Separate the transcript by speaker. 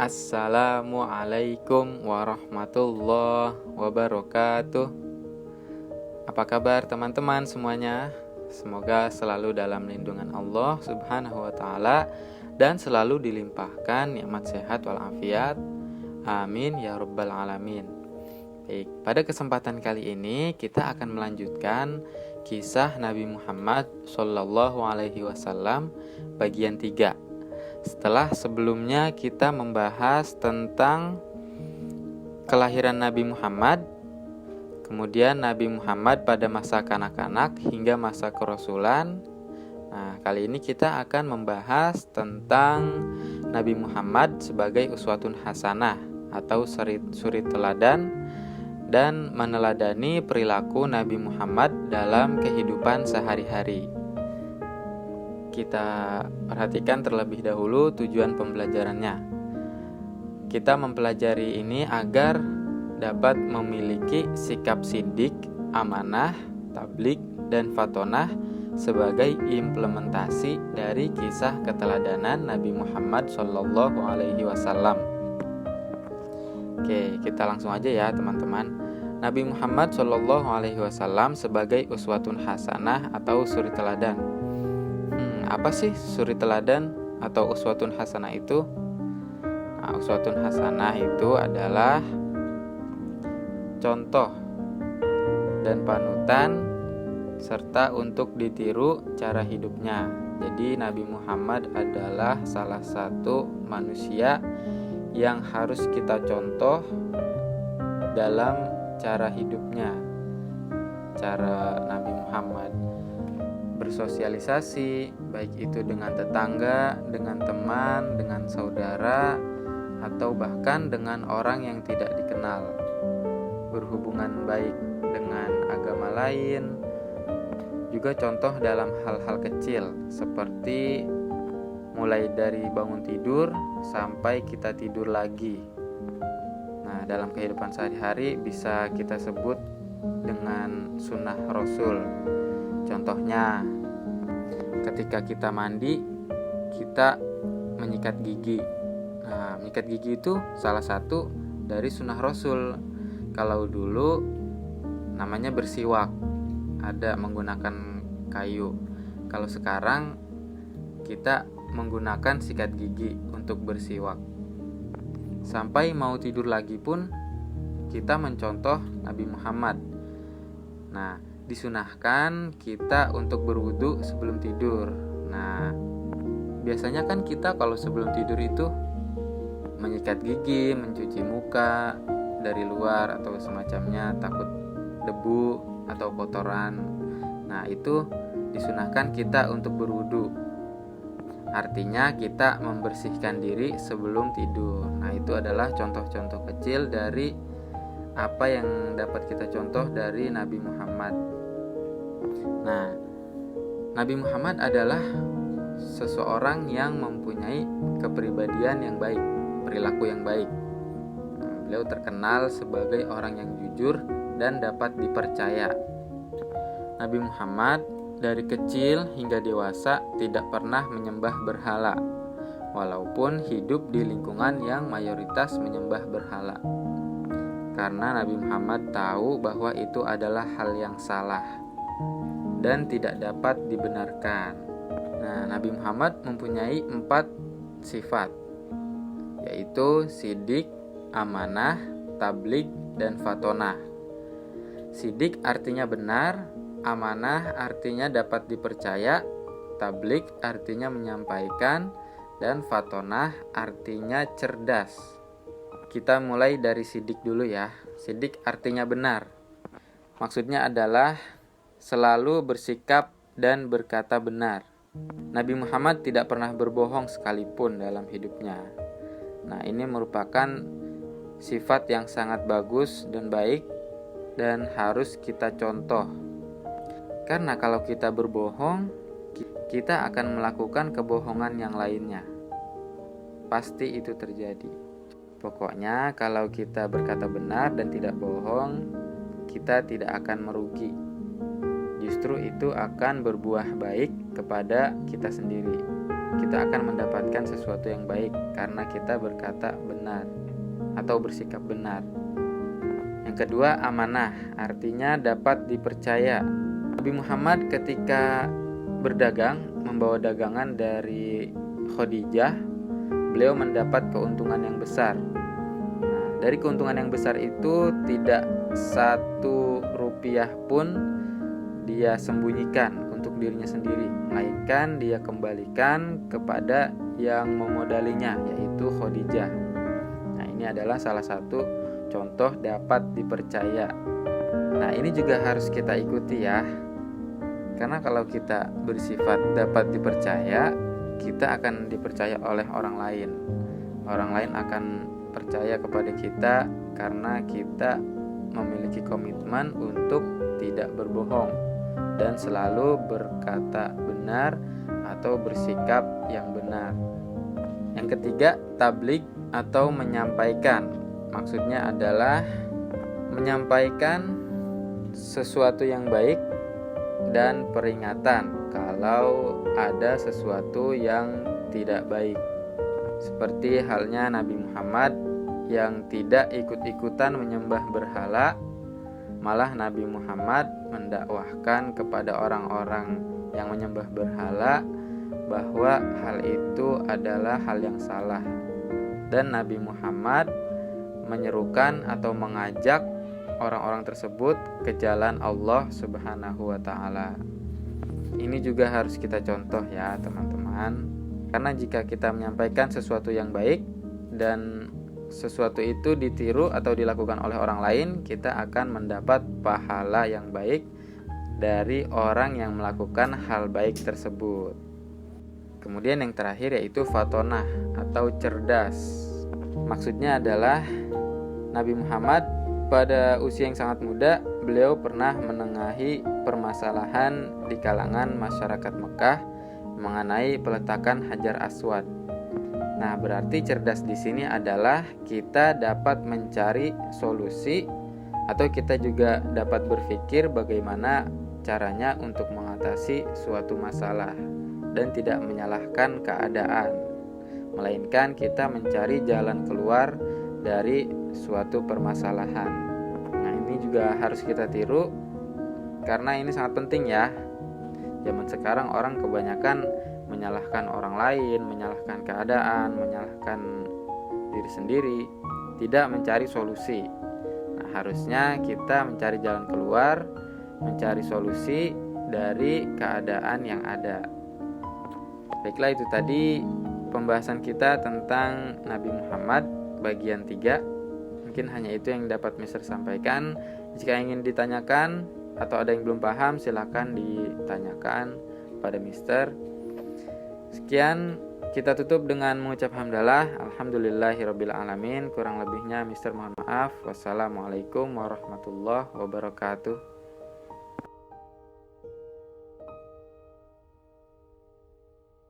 Speaker 1: Assalamualaikum warahmatullahi wabarakatuh. Apa kabar teman-teman semuanya? Semoga selalu dalam lindungan Allah Subhanahu wa taala dan selalu dilimpahkan nikmat sehat walafiat. Amin ya rabbal alamin. Baik, pada kesempatan kali ini kita akan melanjutkan kisah Nabi Muhammad sallallahu alaihi wasallam bagian 3. Setelah sebelumnya kita membahas tentang kelahiran Nabi Muhammad, kemudian Nabi Muhammad pada masa kanak-kanak hingga masa kerasulan. Nah, kali ini kita akan membahas tentang Nabi Muhammad sebagai uswatun hasanah atau suri teladan dan meneladani perilaku Nabi Muhammad dalam kehidupan sehari-hari. Kita perhatikan terlebih dahulu tujuan pembelajarannya. Kita mempelajari ini agar dapat memiliki sikap sidik, amanah, tablik, dan fatonah sebagai implementasi dari kisah keteladanan Nabi Muhammad Shallallahu Alaihi Wasallam. Oke, kita langsung aja ya teman-teman. Nabi Muhammad Shallallahu Alaihi Wasallam sebagai uswatun hasanah atau suri teladan. Apa sih suri teladan atau uswatun hasanah itu? Nah, uswatun hasanah itu adalah contoh dan panutan serta untuk ditiru cara hidupnya. Jadi Nabi Muhammad adalah salah satu manusia yang harus kita contoh dalam cara hidupnya. Cara Nabi Muhammad bersosialisasi, baik itu dengan tetangga, dengan teman, dengan saudara, atau bahkan dengan orang yang tidak dikenal. Berhubungan baik dengan agama lain, juga contoh dalam hal-hal kecil seperti mulai dari bangun tidur sampai kita tidur lagi. Nah, dalam kehidupan sehari-hari bisa kita sebut dengan sunnah Rasul. Contohnya, ketika kita mandi, kita menyikat gigi. Nah, menyikat gigi itu salah satu dari sunnah Rasul. Kalau dulu namanya bersiwak, ada menggunakan kayu. Kalau sekarang kita menggunakan sikat gigi untuk bersiwak. Sampai mau tidur lagi pun kita mencontoh Nabi Muhammad. Nah, disunahkan kita untuk berwudu sebelum tidur. Nah, biasanya kan kita kalau sebelum tidur itu menyikat gigi, mencuci muka dari luar atau semacamnya, takut debu atau kotoran. Nah, itu disunahkan kita untuk berwudu. Artinya kita membersihkan diri sebelum tidur. Nah, itu adalah contoh-contoh kecil dari apa yang dapat kita contoh dari Nabi Muhammad. Nah, Nabi Muhammad adalah seseorang yang mempunyai kepribadian yang baik, perilaku yang baik. Beliau terkenal sebagai orang yang jujur dan dapat dipercaya. Nabi Muhammad dari kecil hingga dewasa tidak pernah menyembah berhala, walaupun hidup di lingkungan yang mayoritas menyembah berhala. Karena Nabi Muhammad tahu bahwa itu adalah hal yang salah dan tidak dapat dibenarkan. Nah, Nabi Muhammad mempunyai 4 sifat, yaitu sidik, amanah, tablik, dan fatonah. Sidik artinya benar, amanah artinya dapat dipercaya, tablik artinya menyampaikan, dan fatonah artinya cerdas. Kita mulai dari sidik dulu ya. Sidik artinya benar. Maksudnya adalah selalu bersikap dan berkata benar. Nabi Muhammad tidak pernah berbohong sekalipun dalam hidupnya. Nah, ini merupakan sifat yang sangat bagus dan baik dan harus kita contoh. Karena kalau kita berbohong, kita akan melakukan kebohongan yang lainnya. Pasti itu terjadi. Pokoknya kalau kita berkata benar dan tidak bohong, kita tidak akan merugi. Justru itu akan berbuah baik kepada kita sendiri. kita akan mendapatkan sesuatu yang baik karena kita berkata benar atau bersikap benar. Yang kedua, amanah, artinya dapat dipercaya. Nabi Muhammad ketika berdagang, membawa dagangan dari Khadijah, beliau mendapat keuntungan yang besar. Nah, dari keuntungan yang besar itu tidak 1 rupiah pun dia sembunyikan untuk dirinya sendiri, melainkan dia kembalikan kepada yang memodalinya, yaitu Khadijah. Nah, ini adalah salah satu contoh dapat dipercaya. Nah, ini juga harus kita ikuti ya. Karena kalau kita bersifat dapat dipercaya, kita akan dipercaya oleh orang lain. Orang lain akan percaya kepada kita karena kita memiliki komitmen untuk tidak berbohong dan selalu berkata benar atau bersikap yang benar. Yang ketiga, tabligh atau menyampaikan. Maksudnya adalah menyampaikan sesuatu yang baik dan peringatan kalau ada sesuatu yang tidak baik. Seperti halnya Nabi Muhammad yang tidak ikut-ikutan menyembah berhala, malah Nabi Muhammad mendakwahkan kepada orang-orang yang menyembah berhala bahwa hal itu adalah hal yang salah. Dan Nabi Muhammad menyerukan atau mengajak orang-orang tersebut ke jalan Allah Subhanahu wa Ta'ala. Ini juga harus kita contoh ya teman-teman. Karena jika kita menyampaikan sesuatu yang baik dan sesuatu itu ditiru atau dilakukan oleh orang lain, kita akan mendapat pahala yang baik dari orang yang melakukan hal baik tersebut. Kemudian yang terakhir yaitu fatonah atau cerdas. Maksudnya adalah Nabi Muhammad pada usia yang sangat muda, beliau pernah menengahi permasalahan di kalangan masyarakat Mekah mengenai peletakan Hajar Aswad. Nah, berarti cerdas di sini adalah kita dapat mencari solusi atau kita juga dapat berpikir bagaimana caranya untuk mengatasi suatu masalah dan tidak menyalahkan keadaan, melainkan kita mencari jalan keluar dari suatu permasalahan. Nah, ini juga harus kita tiru karena ini sangat penting ya. Zaman sekarang orang kebanyakan menyalahkan orang lain, menyalahkan keadaan, menyalahkan diri sendiri, tidak mencari solusi. Nah, harusnya kita mencari jalan keluar, mencari solusi dari keadaan yang ada. Baiklah, itu tadi pembahasan kita tentang Nabi Muhammad bagian 3. Mungkin hanya itu yang dapat Mister sampaikan. Jika ingin ditanyakan atau ada yang belum paham, silakan ditanyakan pada Mister. Sekian, kita tutup dengan mengucap hamdalah. Alhamdulillahirabbil alamin. Kurang lebihnya Mister mohon maaf. Wassalamualaikum warahmatullahi wabarakatuh.